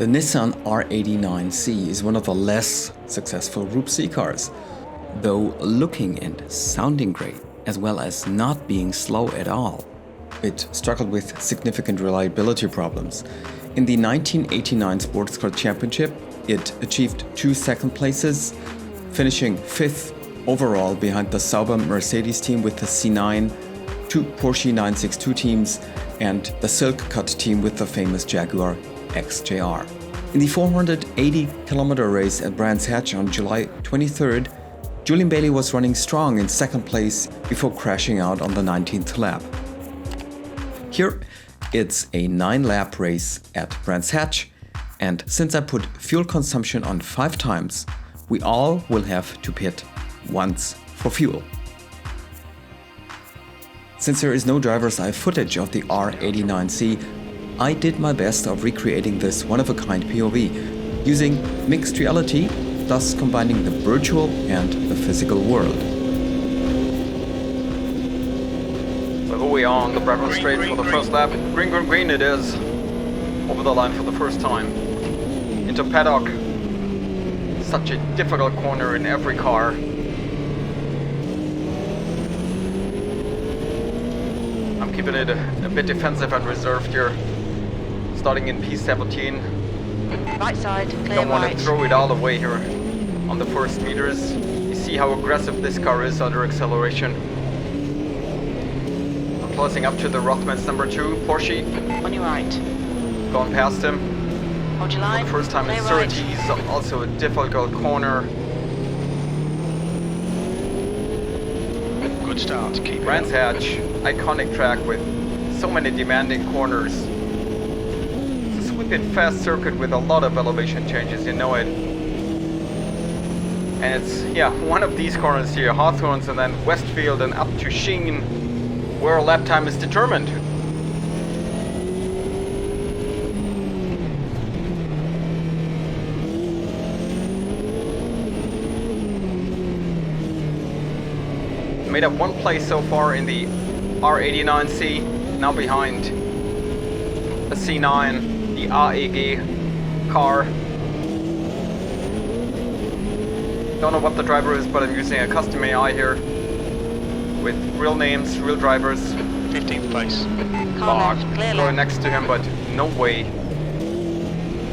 The Nissan R89C is one of the less successful Group C cars, though looking and sounding great, as well as not being slow at all. It struggled with significant reliability problems. In the 1989 Sports Car Championship, it achieved 2 second places, finishing 5th overall behind the Sauber Mercedes team with the C9, 2 Porsche 962 teams, and the Silk Cut team with the famous Jaguar XJR. In the 480-kilometer race at Brands Hatch on July 23rd, Julian Baily was running strong in second place before crashing out on the 19th lap. Here, it's a 9-lap race at Brands Hatch, and since I put fuel consumption on 5 times, we all will have to pit once for fuel. Since there is no driver's eye footage of the R89C, I did my best of recreating this one-of-a-kind POV, using mixed reality, thus combining the virtual and the physical world. So here we are on the Bradford Straight for the first lap. Green, green, green it is. Over the line for the first time. Into paddock. Such a difficult corner in every car. I'm keeping it a bit defensive and reserved here. Starting in P17. Right side, clear. Don't want right. to throw it all away here on the first meters. You see how aggressive this car is under acceleration. I'm closing up to the Rothmans number 2, Porsche. On your right. Going past him. Hold your line. For the first time in clear 30s, right. also a difficult corner. Good start, keep it Brands up. Hatch, iconic track with so many demanding corners. It's a sweeping fast circuit with a lot of elevation changes, you know it. And it's, one of these corners here, Hawthorns and then Westfield and up to Sheen, where lap time is determined. Made up 1 place so far in the R89C, now behind the C9, the AEG car. Don't know what the driver is, but I'm using a custom AI here with real names, real drivers. 15th place. Car left, clear Going left. next to him, but no way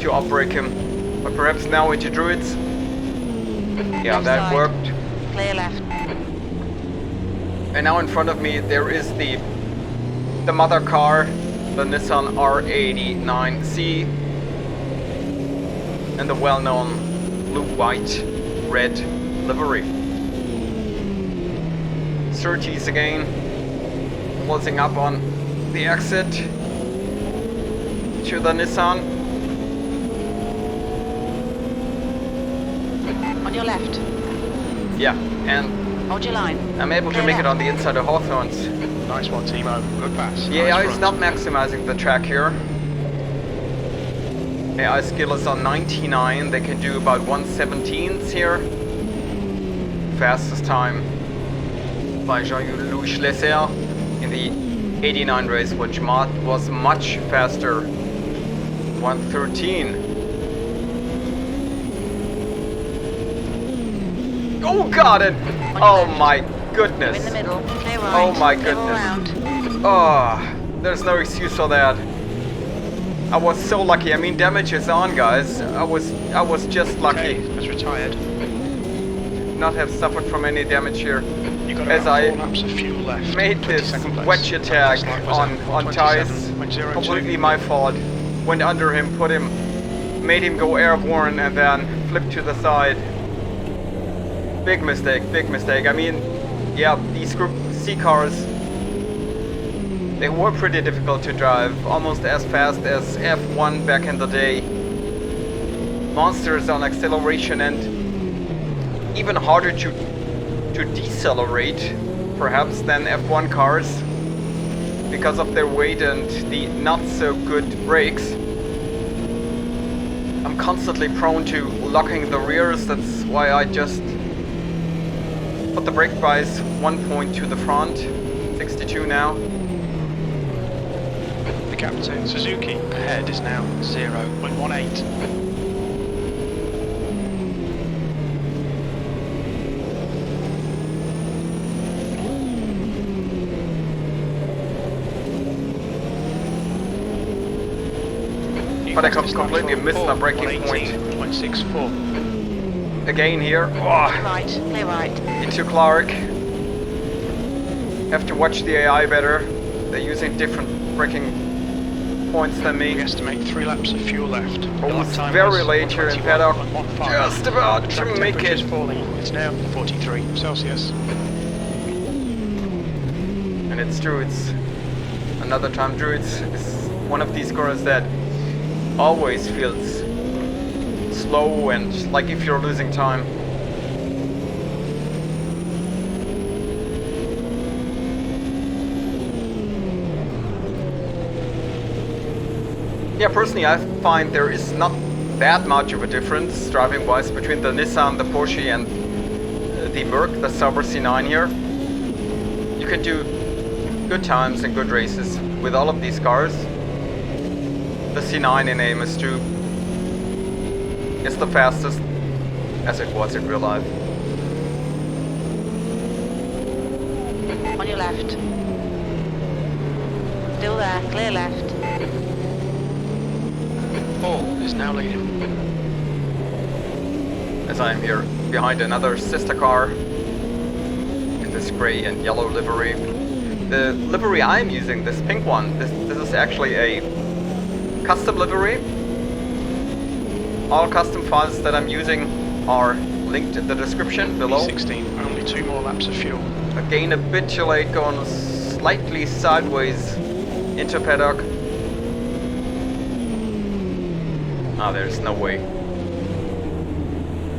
to outbrake him. But perhaps now into Druids. Yeah, Left that side. worked. Clear left. And now in front of me there is the mother car, the Nissan R89C, and the well-known blue, white, red livery. Surtees again, closing up on the exit to the Nissan. On your left. Yeah, and Hold your line. I'm able to Clear make it left. on the inside of Hawthorns. Nice one, Timo. Good pass. Yeah, nice it's front. not maximizing the track here. AI skill is on 99. They can do about 1/17 here. Fastest time by Jean-Louis Lesser in the 89 race, which was much faster. 1:13. Oh god! Oh my goodness! In the middle, clear right. Oh my clear goodness. around. Oh, there's no excuse for that. I was so lucky. I mean, damage is on, guys. I was just lucky. Okay, that's retired. Not have suffered from any damage here. You got As about I 4 laps of fuel left. made this 22nd place. wedge attack Last lap was on at ties. 27.02. Completely my fault. Went under him, made him go airborne, and then flipped to the side. Big mistake, big mistake. I mean, yeah, these Group C cars, they were pretty difficult to drive, almost as fast as F1 back in the day. Monsters on acceleration and even harder to decelerate, perhaps, than F1 cars because of their weight and the not so good brakes. I'm constantly prone to locking the rears, that's why I just put the brake bias 1 point to the front, 62 now. Captain. Suzuki ahead is now 0.18. But I completely missed my braking point. 0.64. Again here. Oh, Right, clear right. into Clark. Have to watch the AI better. They're using different braking points than We me. estimate 3 laps of fuel left. The Almost lap time very was late here in paddock. 121.15. Just about The to track make temperature it. is falling. It's now 43 Celsius. And it's true, it's another time true. It's one of these cars that always feels slow and like if you're losing time. Yeah, personally I find there is not that much of a difference driving wise between the Nissan, the Porsche and the Merc, the Sauber C9 here. You can do good times and good races with all of these cars. The C9 in AMS2 is the fastest, as it was in real life. On your left. Still there, clear left. Paul is now leading. As I am here behind another sister car in this grey and yellow livery. The livery I'm using, this pink one, this is actually a custom livery. All custom files that I'm using are linked in the description below. 16, only 2 more laps of fuel. Again a bit too late, going slightly sideways into paddock. Ah, there's no way.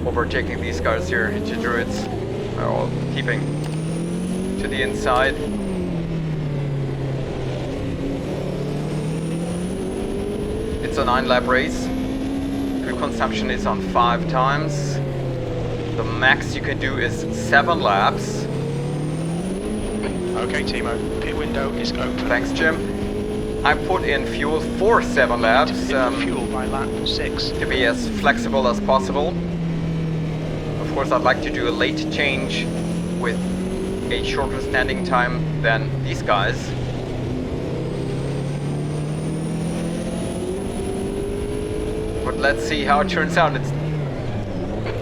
Overtaking these guys here into Druids. They're all keeping to the inside. It's a 9-lap race. Fuel consumption is on 5 times. The max you can do is 7 laps. Okay, Timo, pit window is open. Thanks, Jim. I put in fuel for 7 laps Fuel by lap 6. to be as flexible as possible. Of course, I'd like to do a late change with a shorter standing time than these guys. But let's see how it turns out. It's,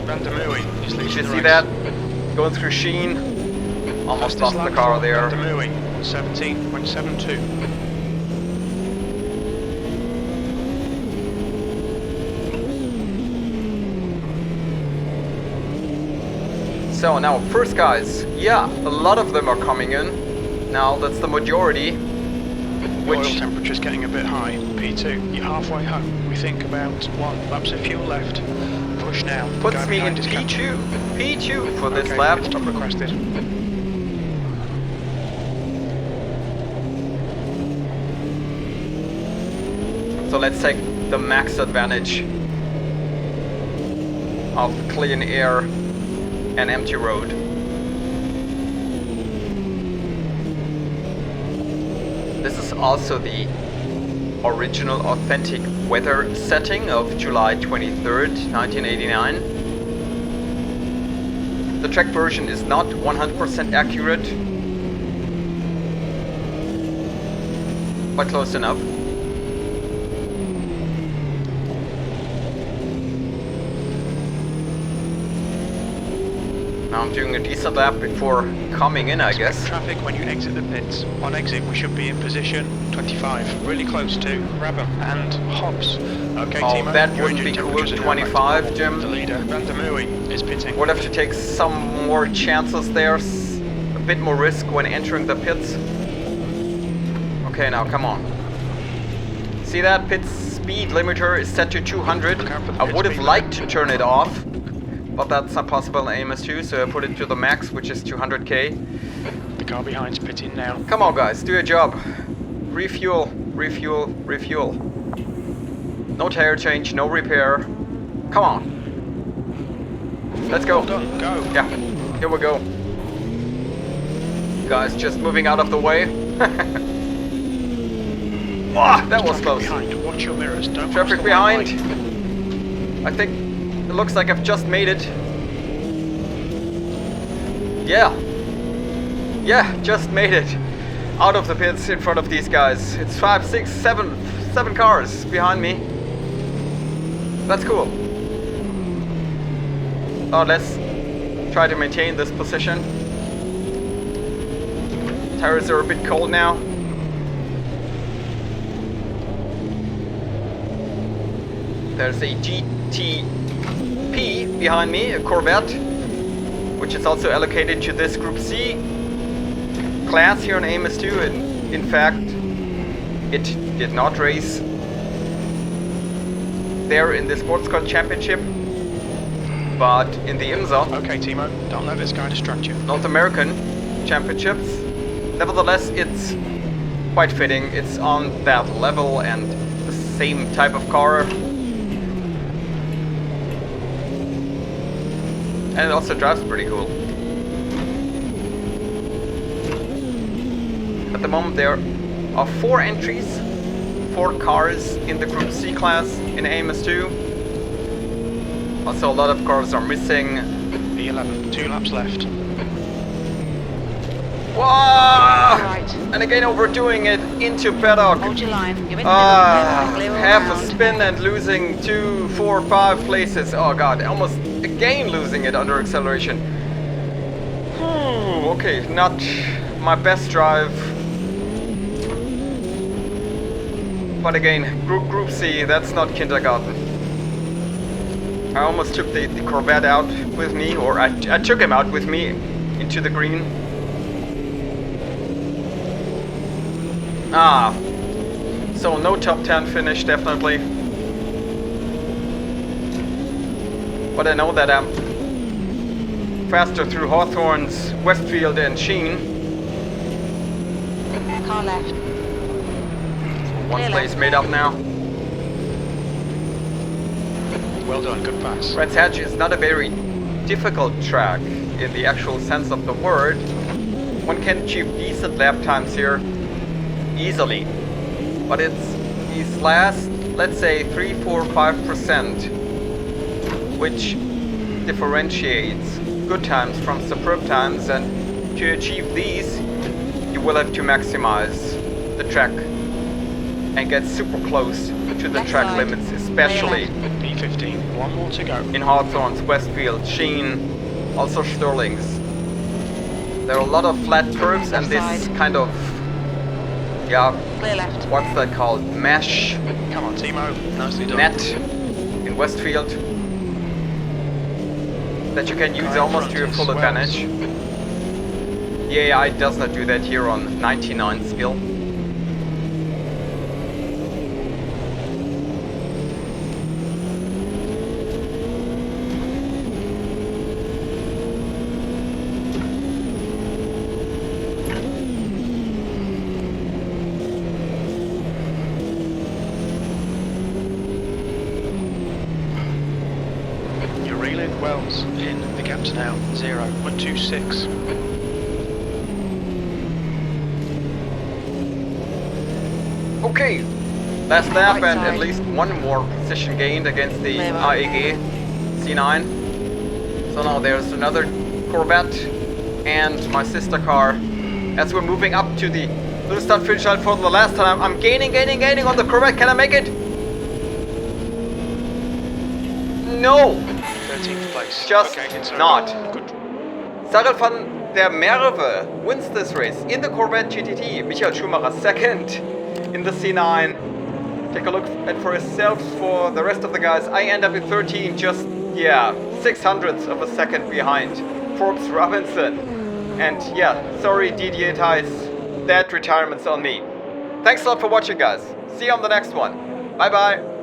Van der Mooy is leading did you the see race. that? Going through Sheen. Almost lost the car there. Van der Mooy, 17.72. So now, first guys, yeah, a lot of them are coming in. Now that's the majority. The oil Which temperature's getting a bit high. P2, you're halfway home. We think about 1 laps of fuel left. Push now. puts Guy me in behind is catching. P2 for this Okay, lap. pit stop requested. So let's take the max advantage of clean air and empty road. This is also the original authentic weather setting of July 23rd, 1989. The track version is not 100% accurate, but close enough. Now I'm doing a decent lap before coming in, I guess. Traffic when you exit the pits. On exit, we should be in position 25, really close to Brabham and Hobbs. Okay, Oh, Timo, that your wouldn't be engine cool. temperatures are now back to 25, normal. Jim. The leader, Van der Mooy, is pitting. Would have to take some more chances there, a bit more risk when entering the pits. Okay, now come on. See that? Pit speed limiter is set to 200. Look out for the I pit would have speed liked to turn it off, but that's not possible in AMS2, so I put it to the max, which is 200k. The car behind's pitting now. Come on guys, do your job. Refuel, refuel, refuel. No tire change, no repair. Come on. Let's go. Well done, go. Yeah, here we go. Guys, just moving out of the way. Oh, that was close. Behind. Watch your mirrors. Don't Traffic cross the white behind. line. I think it looks like I've just made it. Yeah, just made it. Out of the pits in front of these guys. It's 5, 6, 7 cars behind me. That's cool. Oh, let's try to maintain this position. Tires are a bit cold now. There's a GTP behind me, a Corvette, which is also allocated to this Group C class here on AMS2, and in fact it did not race there in the Sports Car Championship, but in the IMSA, Okay, Timo, don't let this guy distract you. North American Championships. Nevertheless, it's quite fitting. It's on that level and the same type of car. And it also drives pretty cool. At the moment there are 4 entries, 4 cars in the Group C class in AMS2. Also a lot of cars are missing. E11, 2 laps left. Whoa! Right. And again overdoing it into paddock. Hold your line. You're in the middle. Clear all Half a round. spin and losing 2, 4, 5 places. Oh god, almost again losing it under acceleration. Okay, not my best drive. But again, Group C, that's not kindergarten. I almost took the Corvette out with me, or I took him out with me into the green. So no top 10 finish, definitely. But I know that I'm faster through Hawthorns, Westfield and Sheen. Car left. One Clear place left. made up now. Well done, good pass. Brands Hatch is not a very difficult track in the actual sense of the word. One can achieve decent lap times here easily. But it's these last, let's say 3, 4, 5%, which differentiates good times from superb times, and to achieve these you will have to maximize the track and get super close to the Left track side. limits, especially P15, 1 more to go. in Hawthorns, Westfield, Sheen, also Sterling's. There are a lot of flat curves and Left this side. kind of, yeah, Clear left. what's that called? Mesh Come on, Timo, nicely done. net in Westfield that you can use Car in almost front to your is full swells. advantage. The AI does not do that here on 99 skill. You're reeling Wells in. The gap's now 0.26. Okay, last lap Right and at side. least one more position gained against the Clear right. AEG C9. So now there's another Corvette and my sister car. As we're moving up to the little start finish line for the last time, I'm gaining on the Corvette. Can I make it? No, 13th place. just Okay, it's over. not. Good. Cyril van der Merwe wins this race in the Corvette GTT. Michael Schumacher second in the C9. Take a look at for yourselves for the rest of the guys. I end up in 13, just, yeah, 600ths of a second behind Forbes Robinson. And yeah, sorry Didier Theis, that retirement's on me. Thanks a lot for watching, guys. See you on the next one. Bye bye.